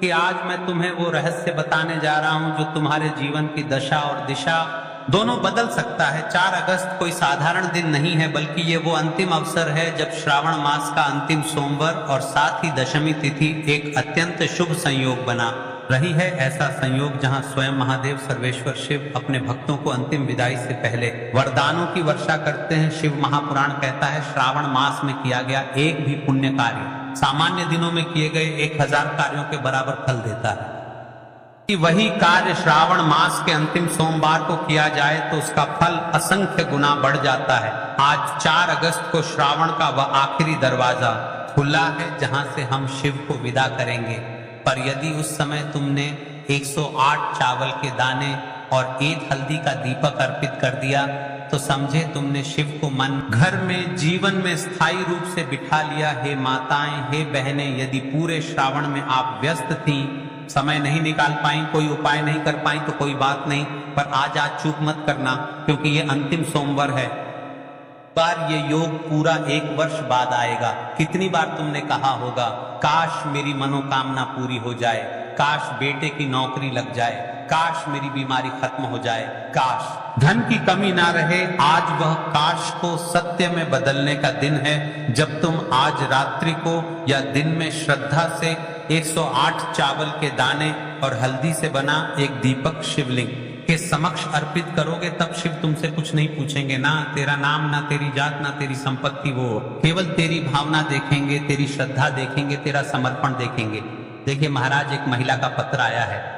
कि आज मैं तुम्हें वो रहस्य बताने जा रहा हूं जो तुम्हारे जीवन की दशा और दिशा दोनों बदल सकता है। 4 अगस्त कोई साधारण दिन नहीं है, बल्कि ये वो अंतिम अवसर है जब श्रावण मास का अंतिम सोमवार और साथ ही दशमी तिथि एक अत्यंत शुभ संयोग बना रही है। ऐसा संयोग जहां स्वयं महादेव सर्वेश्वर शिव अपने भक्तों को अंतिम विदाई से पहले वरदानों की वर्षा करते हैं। शिव महापुराण कहता है श्रावण मास में किया गया एक भी पुण्य कार्य सामान्य दिनों में किए गए 1000 कार्यों के बराबर फल देता है। कि वही कार्य श्रावण मास के अंतिम सोमवार को किया जाए तो उसका फल असंख्य गुना बढ़ जाता है। आज 4 अगस्त को श्रावण का वह आखिरी दरवाजा खुला है जहां से हम शिव को विदा करेंगे। पर यदि उस समय तुमने 108 चावल के दाने और 1 हल्दी का दीपक अर्पित कर दिया तो समझे तुमने शिव को मन घर में जीवन में स्थायी रूप से बिठा लिया। हे माताएं, हे बहनें, यदि पूरे श्रावण में आप व्यस्त थीं, समय नहीं निकाल पाई, कोई उपाय नहीं कर पाई तो कोई बात नहीं, पर आज चूक मत करना क्योंकि ये अंतिम सोमवार है। बार ये योग पूरा 1 वर्ष बाद आएगा। कितनी बार तुमने कहा होगा काश मेरी मनोकामना पूरी हो जाए, काश बेटे की नौकरी लग जाए, काश मेरी बीमारी खत्म हो जाए, काश धन की कमी ना रहे। आज वह काश को सत्य में बदलने का दिन है जब तुम आज रात्रि को या दिन में श्रद्धा से 108 चावल के दाने और हल्दी से बना एक दीपक शिवलिंग के समक्ष अर्पित करोगे। तब शिव तुमसे कुछ नहीं पूछेंगे, ना तेरा नाम, ना तेरी जात, ना तेरी संपत्ति, वो केवल तेरी भावना देखेंगे, तेरी श्रद्धा देखेंगे, तेरा समर्पण देखेंगे। देखिए महाराज, एक महिला का पत्र आया है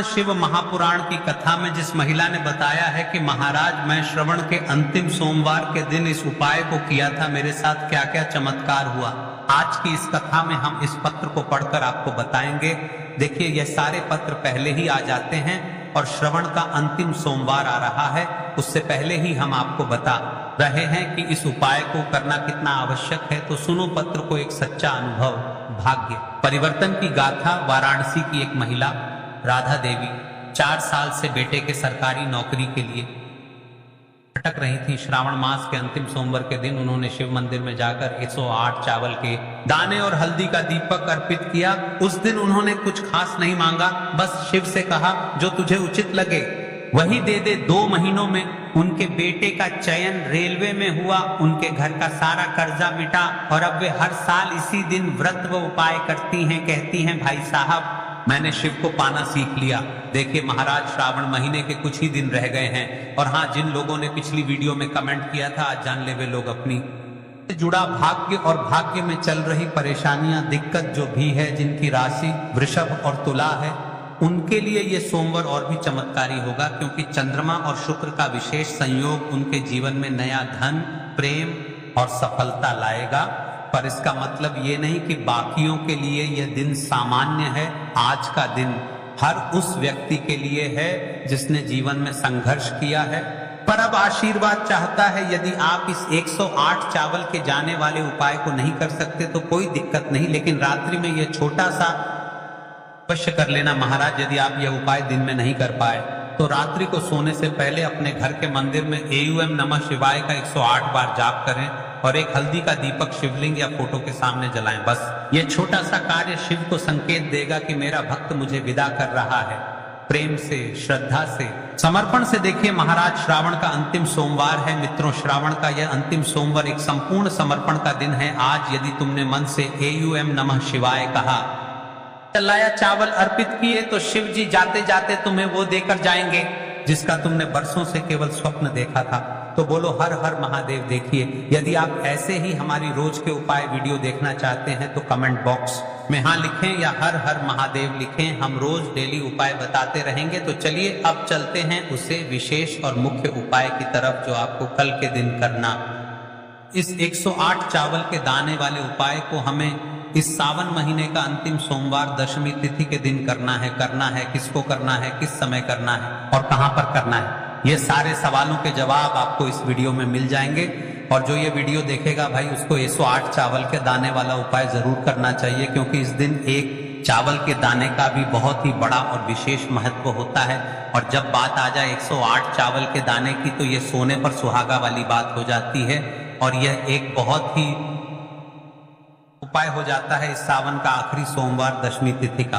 शिव महापुराण की कथा में, जिस महिला ने बताया है कि महाराज मैं श्रवण के अंतिम सोमवार के दिन इस उपाय को किया था, मेरे साथ क्या क्या चमत्कार हुआ। आज की इस कथा में हम इस पत्र को पढ़कर आपको बताएंगे। देखिए यह सारे पत्र पहले ही आ जाते हैं और श्रवण का अंतिम सोमवार आ रहा है, उससे पहले ही हम आपको बता रहे हैं कि इस उपाय को करना कितना आवश्यक है। तो सुनो पत्र को, एक सच्चा अनुभव, भाग्य परिवर्तन की गाथा। वाराणसी की एक महिला राधा देवी 4 साल से बेटे के सरकारी नौकरी के लिए भटक रही थी। श्रावण मास के अंतिम सोमवार के दिन उन्होंने शिव मंदिर में जाकर 108 चावल के दाने और हल्दी का दीपक अर्पित किया। उस दिन उन्होंने कुछ खास नहीं मांगा, बस शिव से कहा जो तुझे उचित लगे वही दे दे। 2 महीनों में उनके बेटे का चयन रेलवे में हुआ, उनके घर का सारा कर्जा मिटा और अब वे हर साल इसी दिन व्रत व उपाय करती हैं। कहती हैं भाई साहब मैंने शिव को पाना सीख लिया। देखिए महाराज, श्रावण महीने के कुछ ही दिन रह गए हैं और हाँ, जिन लोगों ने पिछली वीडियो में कमेंट किया था, आज जान ले वे लोग अपनी जुड़ा भाग्य और भाग्य में चल रही परेशानियां, दिक्कत जो भी है, जिनकी राशि वृषभ और तुला है, उनके लिए ये सोमवार और भी चमत्कारी होगा क्योंकि चंद्रमा और शुक्र का विशेष संयोग उनके जीवन में नया धन, प्रेम और सफलता लाएगा। पर इसका मतलब ये नहीं कि बाकियों के लिए यह दिन सामान्य है। आज का दिन हर उस व्यक्ति के लिए है जिसने जीवन में संघर्ष किया है, पर अब आशीर्वाद चाहता है। यदि आप इस 108 चावल के जाने वाले उपाय को नहीं कर सकते तो कोई दिक्कत नहीं, लेकिन रात्रि में यह छोटा सा अवश्य कर लेना महाराज। यदि आप यह उपाय दिन में नहीं कर पाए तो रात्रि को सोने से पहले अपने घर के मंदिर में एयूएम नमः शिवाय का 108 बार जाप करें और एक हल्दी का दीपक शिवलिंग या फोटो के सामने जलाएं। बस ये छोटा सा कार्य शिव को संकेत देगा कि मेरा भक्त मुझे विदा कर रहा है, प्रेम से, श्रद्धा से, समर्पण से। देखिए महाराज, श्रावण का अंतिम सोमवार है मित्रों। श्रावण का यह अंतिम सोमवार एक संपूर्ण समर्पण का दिन है। आज यदि तुमने मन से एयूएम नमः शिवाय कहा, चलाया, चावल अर्पित किए, तो शिव जी जाते जाते तुम्हें वो देकर जाएंगे जिसका तुमने बरसों से केवल स्वप्न देखा था। तो बोलो हर हर महादेव। देखिए यदि आप ऐसे ही हमारी रोज के उपाय वीडियो देखना चाहते हैं तो कमेंट बॉक्स में हाँ लिखें या हर हर महादेव लिखें। हम रोज डेली उपाय बताते रहेंगे। तो चलिए अब चलते हैं उसे विशेष और मुख्य उपाय की तरफ जो आपको कल के दिन करना। इस 108 चावल के दाने वाले उपाय को हमें इस सावन महीने का अंतिम सोमवार दशमी तिथि के दिन करना है, किसको करना है, किस समय करना है और कहां पर करना है, ये सारे सवालों के जवाब आपको इस वीडियो में मिल जाएंगे। और जो ये वीडियो देखेगा भाई, उसको 108 चावल के दाने वाला उपाय जरूर करना चाहिए क्योंकि इस दिन एक चावल के दाने का भी बहुत ही बड़ा और विशेष महत्व होता है। और जब बात आ जाए 108 चावल के दाने की तो ये सोने पर सुहागा वाली बात हो जाती है और यह एक बहुत ही उपाय हो जाता है इस सावन का आखिरी सोमवार दशमी तिथि का।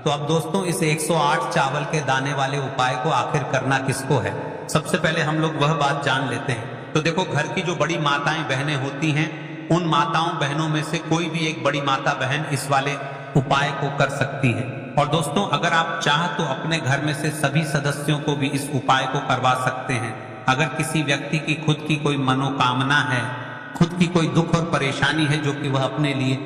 तो अब दोस्तों इस 108 चावल के दाने वाले उपाय को आखिर करना किसको है, सबसे पहले हम लोग वह बात जान लेते हैं। तो देखो, घर की जो बड़ी माताएं बहनें होती हैं, उन माताओं बहनों में से कोई भी एक बड़ी माता बहन इस वाले उपाय को कर सकती है। और दोस्तों, अगर आप चाह तो अपने घर में से सभी सदस्यों को भी इस उपाय को करवा सकते हैं। अगर किसी व्यक्ति की खुद की कोई मनोकामना है, खुद की कोई दुख और परेशानी है जो कि वह अपने लिए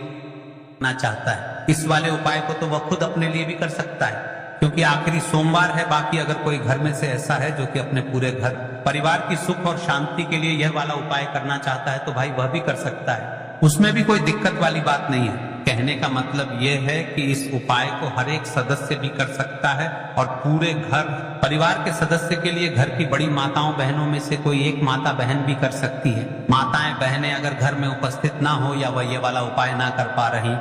ना चाहता है, इस वाले उपाय को तो वह खुद अपने लिए भी कर सकता है, क्योंकि आखिरी सोमवार है। बाकी अगर कोई घर में से ऐसा है जो कि अपने पूरे घर परिवार की सुख और शांति के लिए यह वाला उपाय करना चाहता है, तो भाई वह भी कर सकता है, उसमें भी कोई दिक्कत वाली बात नहीं है। कहने का मतलब यह है कि इस उपाय को हर एक सदस्य भी कर सकता है और पूरे घर परिवार के सदस्य के लिए घर की बड़ी माताओं बहनों में से कोई एक माता बहन भी कर सकती है। माताएं बहनें अगर घर में उपस्थित ना हो या वह ये वाला उपाय ना कर पा रही,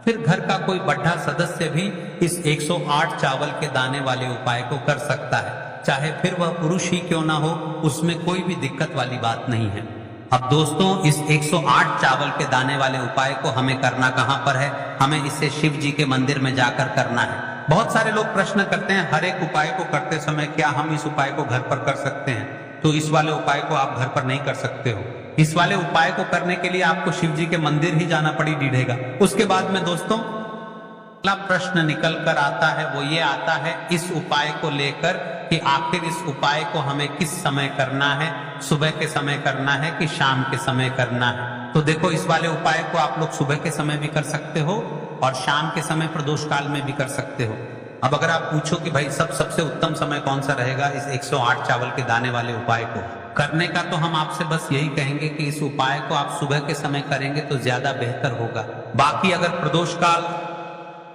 फिर घर का कोई बड़ा सदस्य भी इस 108 चावल के दाने वाले उपाय को कर सकता है, चाहे फिर वह पुरुष ही क्यों ना हो, उसमें कोई भी दिक्कत वाली बात नहीं है। अब दोस्तों, इस 108 चावल के दाने वाले उपाय को हमें करना कहां पर है? हमें इसे शिव जी के मंदिर में जाकर करना है। बहुत सारे लोग प्रश्न करते हैं, हर एक उपाय को करते समय क्या हम इस उपाय को घर पर कर सकते हैं? तो इस वाले उपाय को आप घर पर नहीं कर सकते हो। इस वाले उपाय को करने के लिए आपको शिव जी के मंदिर ही जाना पड़ेगा। उसके बाद में दोस्तों अगला प्रश्न निकल कर आता है, वो ये आता है इस उपाय को लेकर कि आखिर इस उपाय को हमें किस समय करना है, सुबह के समय करना है कि शाम के समय करना है? तो देखो, इस वाले उपाय को आप लोग सुबह के समय भी कर सकते हो और शाम के समय प्रदोष काल में भी कर सकते हो। अब अगर आप पूछो कि भाई सबसे उत्तम समय कौन सा रहेगा इस 108 चावल के दाने वाले उपाय को करने का, तो हम आपसे बस यही कहेंगे कि इस उपाय को आप सुबह के समय करेंगे तो ज्यादा बेहतर होगा। बाकी अगर प्रदोष काल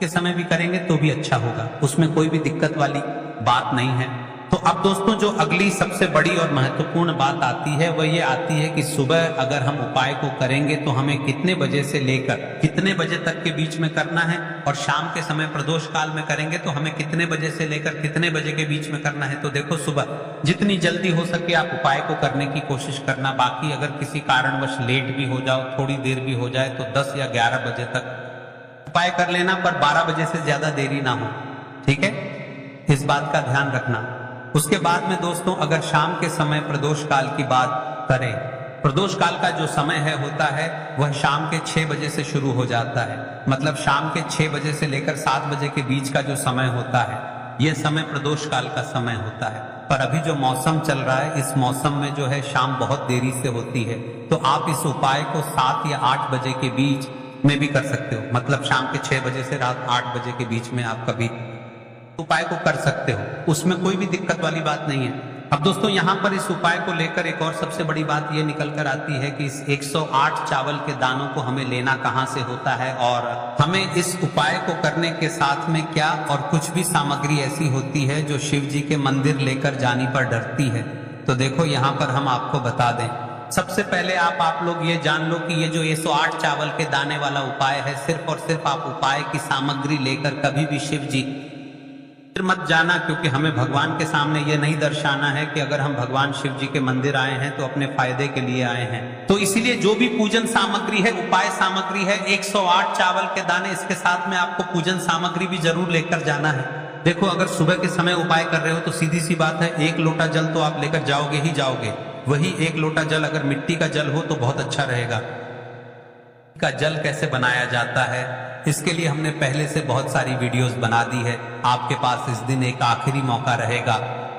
के समय भी करेंगे तो भी अच्छा होगा, उसमें कोई भी दिक्कत वाली बात नहीं है। तो अब दोस्तों, जो अगली सबसे बड़ी और महत्वपूर्ण बात आती है वह ये आती है कि सुबह अगर हम उपाय को करेंगे तो हमें कितने बजे से लेकर कितने बजे तक के बीच में करना है, और शाम के समय प्रदोष काल में करेंगे तो हमें कितने बजे से लेकर कितने बजे के बीच में करना है। तो देखो, सुबह जितनी जल्दी हो सके आप उपाय को करने की कोशिश करना। बाकी अगर किसी कारणवश लेट भी हो जाओ, थोड़ी देर भी हो जाए, तो 10 या 11 बजे तक उपाय कर लेना, पर 12 बजे से ज्यादा देरी ना हो, ठीक है? इस बात का ध्यान रखना। उसके बाद में दोस्तों, अगर शाम के समय प्रदोष काल की बात करें, प्रदोष काल का जो समय होता है वह शाम के 6 बजे से शुरू हो जाता है। मतलब शाम के 6 बजे से लेकर 7 बजे के बीच का जो समय होता है, यह समय प्रदोष काल का समय होता है। पर अभी जो मौसम चल रहा है, इस मौसम में जो है शाम बहुत देरी से होती है, तो आप इस उपाय को 7 या 8 बजे के बीच में भी कर सकते हो। मतलब शाम के 6 बजे से रात 8 बजे के बीच में आप कभी उपाय को कर सकते हो, उसमें कोई भी दिक्कत वाली बात नहीं है। अब दोस्तों, यहाँ पर इस उपाय को लेकर एक और सबसे बड़ी बात ये निकल कर आती है कि इस 108 चावल के दानों को हमें लेना कहाँ से होता है, और हमें इस उपाय को करने के साथ में क्या और कुछ भी सामग्री ऐसी होती है जो शिव जी के मंदिर लेकर जाने पर डरती है। तो देखो, यहाँ पर हम आपको बता दें। सबसे पहले आप लोग ये जान लो कि ये जो 108 चावल के दाने वाला उपाय है, सिर्फ और सिर्फ आप उपाय की सामग्री लेकर कभी भी शिव जी मत जाना, क्योंकि हमें भगवान के सामने ये नहीं दर्शाना है कि अगर हम भगवान शिव जी के मंदिर आए हैं तो अपने फायदे के लिए आए हैं। तो इसीलिए जो भी पूजन सामग्री है, उपाय सामग्री है, 108 चावल के दाने, इसके साथ में आपको पूजन सामग्री भी जरूर लेकर जाना है। देखो, अगर सुबह के समय उपाय कर रहे हो तो सीधी सी बात है, 1 लोटा जल तो आप लेकर जाओगे ही जाओगे। वही 1 लोटा जल अगर मिट्टी का जल हो तो बहुत अच्छा रहेगा। का जल कैसे बनाया जाता है, इसके लिए हमने पहले से बहुत सारी वीडियोस बना दी है। आपके पास इस दिन एक आखिरी मौका रहेगा,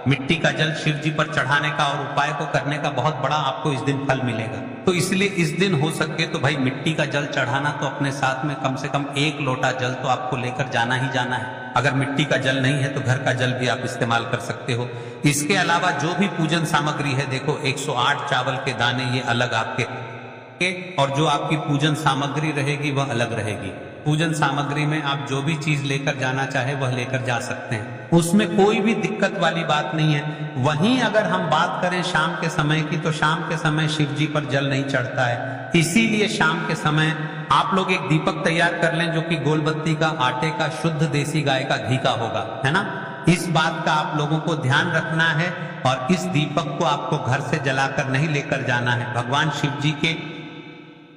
मिट्टी का जल शिव जी पर चढ़ाने का और उपाय को करने का बहुत बड़ा आपको इस दिन फल मिलेगा। तो इसलिए इस दिन हो सके तो भाई मिट्टी का जल चढ़ाना, तो अपने साथ में कम से कम 1 लोटा जल तो आपको लेकर जाना ही जाना है। अगर मिट्टी का जल नहीं है तो घर का जल भी आप इस्तेमाल कर सकते हो। इसके अलावा जो भी पूजन सामग्री है, देखो 108 चावल के दाने ये अलग आपके, और जो आपकी पूजन सामग्री रहेगी वह अलग रहेगी। पूजन सामग्री में आप जो भी चीज लेकर जाना चाहे वह लेकर जा सकते हैं, उसमें कोई भी दिक्कत वाली बात नहीं है। वहीं अगर हम बात करें शाम के समय की, तो शाम के समय शिव जी पर जल नहीं चढ़ता है, इसीलिए शाम के समय आप लोग एक दीपक तैयार कर लें जो कि गोलबत्ती का, आटे का, शुद्ध देसी गाय का घी का होगा, है ना। इस बात का आप लोगों को ध्यान रखना है, और इस दीपक को आपको घर से जलाकर नहीं लेकर जाना है, भगवान शिव जी के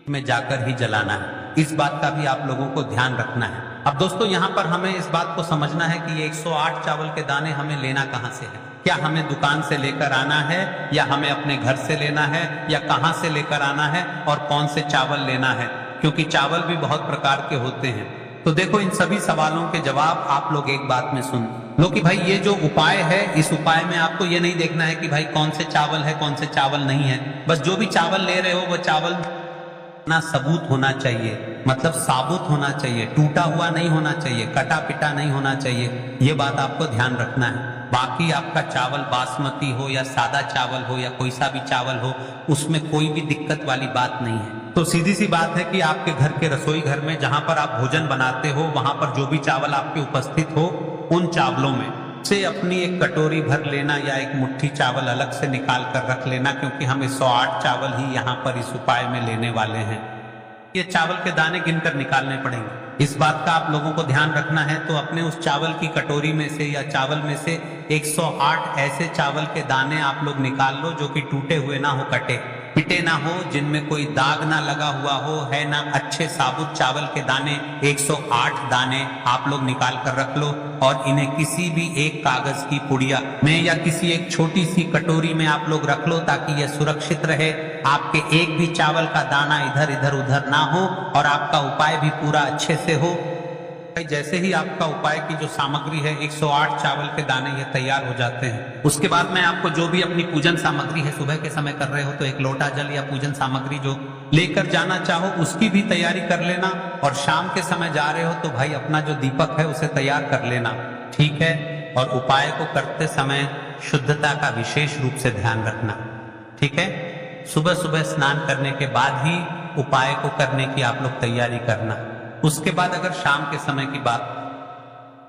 में जाकर ही जलाना है। इस बात का भी आप लोगों को ध्यान रखना है। अब दोस्तों यहाँ पर हमें इस बात को समझना है कि ये 108 चावल के दाने हमें लेना कहाँ से है। क्या हमें दुकान से लेकर आना है या हमें अपने घर से लेना है या कहाँ से लेकर आना है और कौन से चावल लेना है, क्योंकि चावल भी बहुत प्रकार के होते हैं। तो देखो इन सभी सवालों के जवाब आप लोग एक बात में सुन लो कि भाई ये जो उपाय है, इस उपाय में आपको ये नहीं देखना है कि भाई कौन से चावल है कौन से चावल नहीं है। बस जो भी चावल ले रहे हो वो चावल ना सबूत होना चाहिए, मतलब साबुत होना चाहिए, टूटा हुआ नहीं होना चाहिए, कटा पिटा नहीं होना चाहिए। ये बात आपको ध्यान रखना है। बाकी आपका चावल बासमती हो या सादा चावल हो या कोई सा भी चावल हो, उसमें कोई भी दिक्कत वाली बात नहीं है। तो सीधी सी बात है कि आपके घर के रसोई घर में जहां पर आप भोजन बनाते हो, वहां पर जो भी चावल आपके उपस्थित हो, उन चावलों में से अपनी एक कटोरी भर लेना या एक मुट्ठी चावल अलग से निकाल कर रख लेना, क्योंकि हम 108 चावल ही यहाँ पर इस उपाय में लेने वाले हैं। ये चावल के दाने गिनकर निकालने पड़ेंगे, इस बात का आप लोगों को ध्यान रखना है। तो अपने उस चावल की कटोरी में से या चावल में से 108 ऐसे चावल के दाने आप लोग निकाल लो जो कि टूटे हुए ना हो, कटे पिटे ना हो, जिनमें कोई दाग ना लगा हुआ हो, है ना। अच्छे साबुत चावल के दाने 108 दाने आप लोग निकाल कर रख लो और इन्हें किसी भी एक कागज की पुड़िया में या किसी एक छोटी सी कटोरी में आप लोग रख लो, ताकि यह सुरक्षित रहे, आपके एक भी चावल का दाना इधर इधर उधर ना हो और आपका उपाय भी पूरा अच्छे से हो। जैसे ही आपका उपाय की जो सामग्री है 108 चावल के दाने ये तैयार हो जाते हैं, उसके बाद में आपको जो भी अपनी पूजन सामग्री है, सुबह के समय कर रहे हो तो एक लोटा जल या पूजन सामग्री जो लेकर जाना चाहो उसकी भी तैयारी कर लेना, और शाम के समय जा रहे हो तो भाई अपना जो दीपक है उसे तैयार कर लेना, ठीक है। और उपाय को करते समय शुद्धता का विशेष रूप से ध्यान रखना, ठीक है। सुबह सुबह स्नान करने के बाद ही उपाय को करने की आप लोग तैयारी करना। उसके बाद अगर शाम के समय की बात,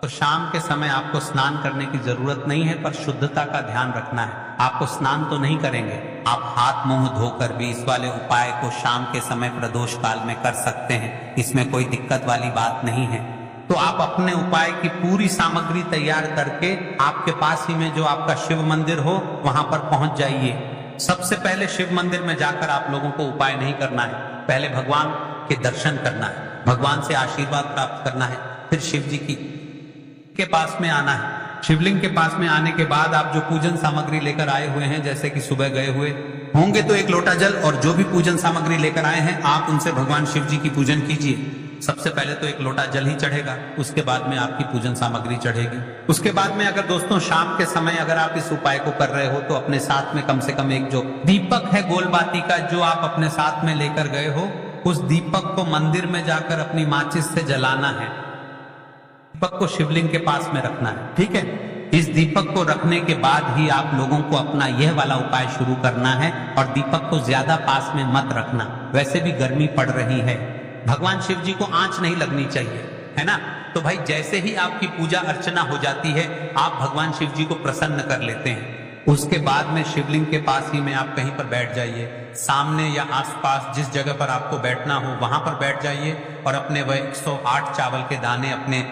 तो शाम के समय आपको स्नान करने की जरूरत नहीं है, पर शुद्धता का ध्यान रखना है। आपको स्नान तो नहीं करेंगे, आप हाथ मुंह धोकर भी इस वाले उपाय को शाम के समय प्रदोष काल में कर सकते हैं, इसमें कोई दिक्कत वाली बात नहीं है। तो आप अपने उपाय की पूरी सामग्री तैयार करके आपके पास ही में जो आपका शिव मंदिर हो वहां पर पहुंच जाइए। सबसे पहले शिव मंदिर में जाकर आप लोगों को उपाय नहीं करना है, पहले भगवान के दर्शन करना है, भगवान से आशीर्वाद प्राप्त करना है, फिर शिव जी के पास में आना है। शिवलिंग के पास में आने के बाद आप जो पूजन सामग्री लेकर आए हुए हैं, जैसे कि सुबह गए हुए होंगे तो एक लोटा जल और जो भी पूजन सामग्री लेकर आए हैं आप उनसे भगवान शिव जी की पूजन कीजिए। सबसे पहले तो एक लोटा जल ही चढ़ेगा, उसके बाद में आपकी पूजन सामग्री चढ़ेगी। उसके बाद में अगर दोस्तों शाम के समय अगर आप इस उपाय को कर रहे हो तो अपने साथ में कम से कम एक जो दीपक है गोलबाती का जो आप अपने साथ में लेकर गए हो, उस दीपक को मंदिर में जाकर अपनी माचिस से जलाना है। दीपक को शिवलिंग के पास में रखना है, ठीक है। इस दीपक को रखने के बाद ही आप लोगों को अपना यह वाला उपाय शुरू करना है, और दीपक को ज्यादा पास में मत रखना, वैसे भी गर्मी पड़ रही है, भगवान शिव जी को आंच नहीं लगनी चाहिए, है ना। तो भाई जैसे ही आपकी पूजा अर्चना हो जाती है आप भगवान शिव जी को प्रसन्न कर लेते हैं। उसके बाद में शिवलिंग के पास ही में आप कहीं पर बैठ जाइए, सामने या आसपास जिस जगह पर आपको बैठना हो वहां पर बैठ जाइए, और अपने वह 108 चावल के दाने अपने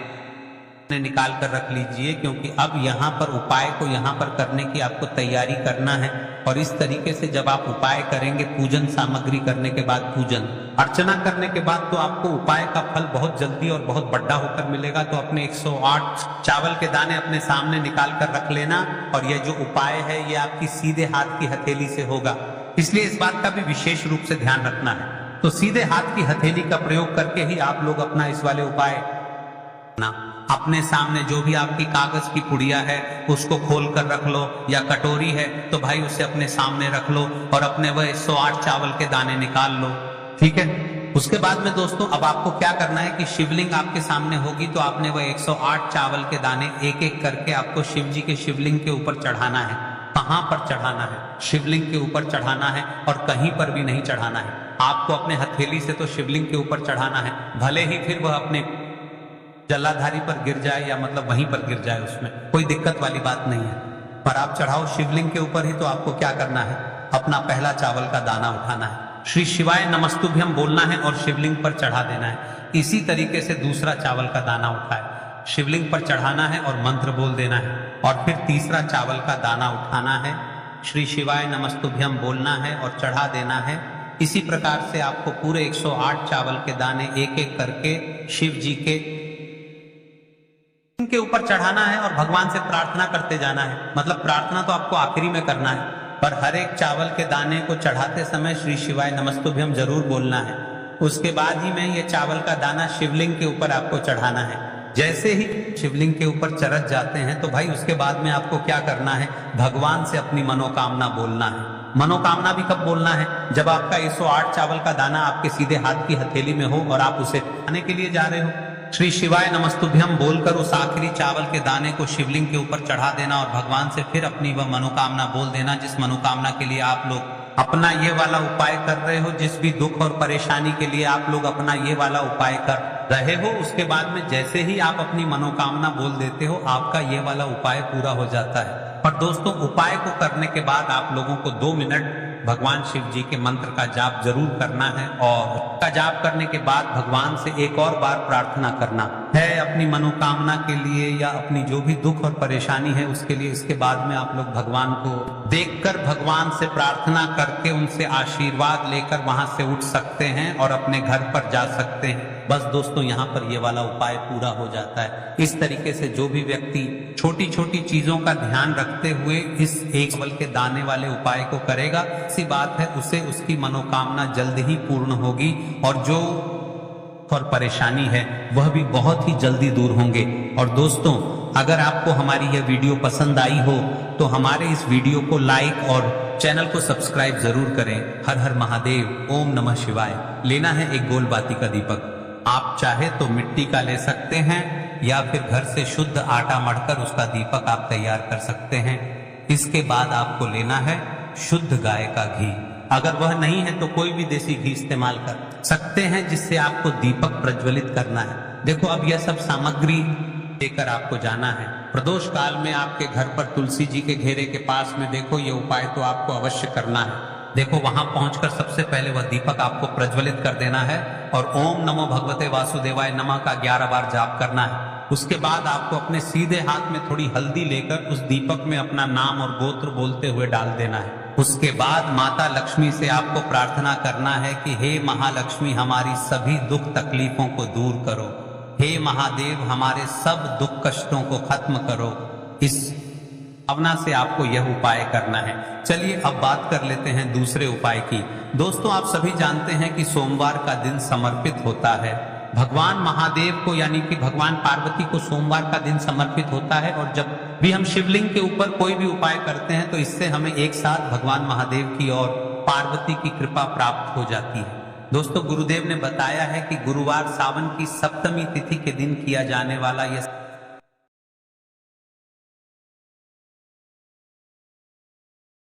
निकाल कर रख लीजिए, क्योंकि अब यहाँ पर उपाय को यहाँ पर करने की आपको तैयारी करना है। और इस तरीके से जब आप उपाय करेंगे, पूजन सामग्री करने के बाद, पूजन अर्चना करने के बाद, तो आपको उपाय का फल बहुत जल्दी और बहुत बड़ा होकर मिलेगा। तो अपने 108 चावल के दाने अपने सामने निकाल कर रख लेना, और यह जो उपाय है ये आपकी सीधे हाथ की हथेली से होगा, इसलिए इस बात का भी विशेष रूप से ध्यान रखना है। तो सीधे हाथ की हथेली का प्रयोग करके ही आप लोग अपना इस वाले उपाय ना अपने सामने जो भी आपकी कागज की पुड़िया है उसको खोल कर रख लो, या कटोरी है तो भाई उसे अपने सामने रख लो और अपने वह 108 चावल के दाने निकाल लो, ठीक है। उसके बाद में दोस्तों अब आपको क्या करना है कि शिवलिंग आपके सामने होगी तो आपने वह 108 चावल के दाने एक एक करके आपको शिव जी के शिवलिंग के ऊपर चढ़ाना है। कहां पर चढ़ाना है? शिवलिंग के ऊपर चढ़ाना है, और कहीं पर भी नहीं चढ़ाना है। आपको अपने हथेली से तो शिवलिंग के ऊपर चढ़ाना है, भले ही फिर वह अपने जलाधारी पर गिर जाए या मतलब वहीं पर गिर जाए, उसमें कोई दिक्कत वाली बात नहीं है, पर आप चढ़ाओ शिवलिंग के ऊपर ही। तो आपको क्या करना है, अपना पहला चावल का दाना उठाना है, श्री शिवाय नमस्तुभ्यम बोलना है और शिवलिंग पर चढ़ा देना है। इसी तरीके से दूसरा चावल का दाना उठाए, शिवलिंग पर चढ़ाना है और मंत्र बोल देना है, और फिर तीसरा चावल का दाना उठाना है, श्री शिवाय नमस्तुभ्यम बोलना है और चढ़ा देना है, इसी प्रकार से आपको पूरे 108 चावल के दाने एक एक करके शिव जी के ऊपर चढ़ाना है और भगवान से प्रार्थना करते जाना है। मतलब प्रार्थना तो आपको आखिरी में करना है, पर हर एक चावल के दाने को चढ़ाते समय श्री शिवाय नमस्तुभ्यम जरूर बोलना है। उसके बाद ही में ये चावल का दाना शिवलिंग के ऊपर आपको चढ़ाना है। जैसे ही शिवलिंग के ऊपर चढ़ जाते हैं तो भाई उसके बाद में आपको क्या करना है, भगवान से अपनी मनोकामना बोलना है। मनोकामना भी कब बोलना है, जब आपका 108 चावल का दाना आपके सीधे हाथ की हथेली में हो और आप उसे खाने के लिए जा रहे हो। श्री शिवाय नमस्तुभ्यम बोलकर उस आखिरी चावल के दाने को शिवलिंग के ऊपर चढ़ा देना और भगवान से फिर अपनी वह मनोकामना बोल देना, जिस मनोकामना के लिए आप लोग अपना ये वाला उपाय कर रहे हो, जिस भी दुख और परेशानी के लिए आप लोग अपना ये वाला उपाय कर रहे हो। उसके बाद में जैसे ही आप अपनी मनोकामना बोल देते हो, आपका ये वाला उपाय पूरा हो जाता है। और दोस्तों, उपाय को करने के बाद आप लोगों को 2 मिनट भगवान शिव जी के मंत्र का जाप जरूर करना है, और का जाप करने के बाद भगवान से एक और बार प्रार्थना करना है अपनी मनोकामना के लिए या अपनी जो भी दुख और परेशानी है उसके लिए। इसके बाद में आप लोग भगवान को देखकर भगवान से प्रार्थना करके उनसे आशीर्वाद लेकर वहां से उठ सकते हैं और अपने घर पर जा सकते हैं। बस दोस्तों, यहाँ पर ये वाला उपाय पूरा हो जाता है। इस तरीके से जो भी व्यक्ति छोटी छोटी चीजों का ध्यान रखते हुए इस एक चावल के दाने वाले उपाय को करेगा, ऐसी बात है उसे उसकी मनोकामना जल्द ही पूर्ण होगी और जो और परेशानी है वह भी बहुत ही जल्दी दूर होंगे। और दोस्तों, अगर आपको हमारी यह वीडियो पसंद आई हो तो हमारे इस वीडियो को लाइक और चैनल को सब्सक्राइब जरूर करें। हर हर महादेव, ओम नमः शिवाय। लेना है एक गोल बाती का दीपक। आप चाहे तो मिट्टी का ले सकते हैं या फिर घर से शुद्ध आटा मढ़कर उसका दीपक आप तैयार कर सकते हैं। इसके बाद आपको लेना है शुद्ध गाय का घी। अगर वह नहीं है तो कोई भी देसी घी इस्तेमाल कर सकते हैं, जिससे आपको दीपक प्रज्वलित करना है। देखो, अब यह सब सामग्री लेकर आपको जाना है। प्रदोष काल में आपके घर पर तुलसी जी के घेरे के पास में देखो, ये उपाय तो आपको अवश्य करना है। देखो, वहां पहुंचकर सबसे पहले वह दीपक आपको प्रज्वलित कर देना है और ओम नमो भगवते वासुदेवाय नमः का 11 बार जाप करना है। उसके बाद आपको अपने सीधे हाथ में थोड़ी हल्दी लेकर उस दीपक में अपना नाम और गोत्र बोलते हुए डाल देना है। उसके बाद माता लक्ष्मी से आपको प्रार्थना करना है कि हे महालक्ष्मी, हमारी सभी दुख तकलीफों को दूर करो। हे महादेव, हमारे सब दुख कष्टों को खत्म करो। इस भावना से आपको यह उपाय करना है। चलिए अब बात कर लेते हैं दूसरे उपाय की। दोस्तों, आप सभी जानते हैं कि सोमवार का दिन समर्पित होता है भगवान महादेव को, यानी कि भगवान पार्वती को सोमवार का दिन समर्पित होता है। और जब भी हम शिवलिंग के ऊपर कोई भी उपाय करते हैं तो इससे हमें एक साथ भगवान महादेव की और पार्वती की कृपा प्राप्त हो जाती है। दोस्तों, गुरुदेव ने बताया है कि गुरुवार सावन की सप्तमी तिथि के दिन किया जाने वाला यह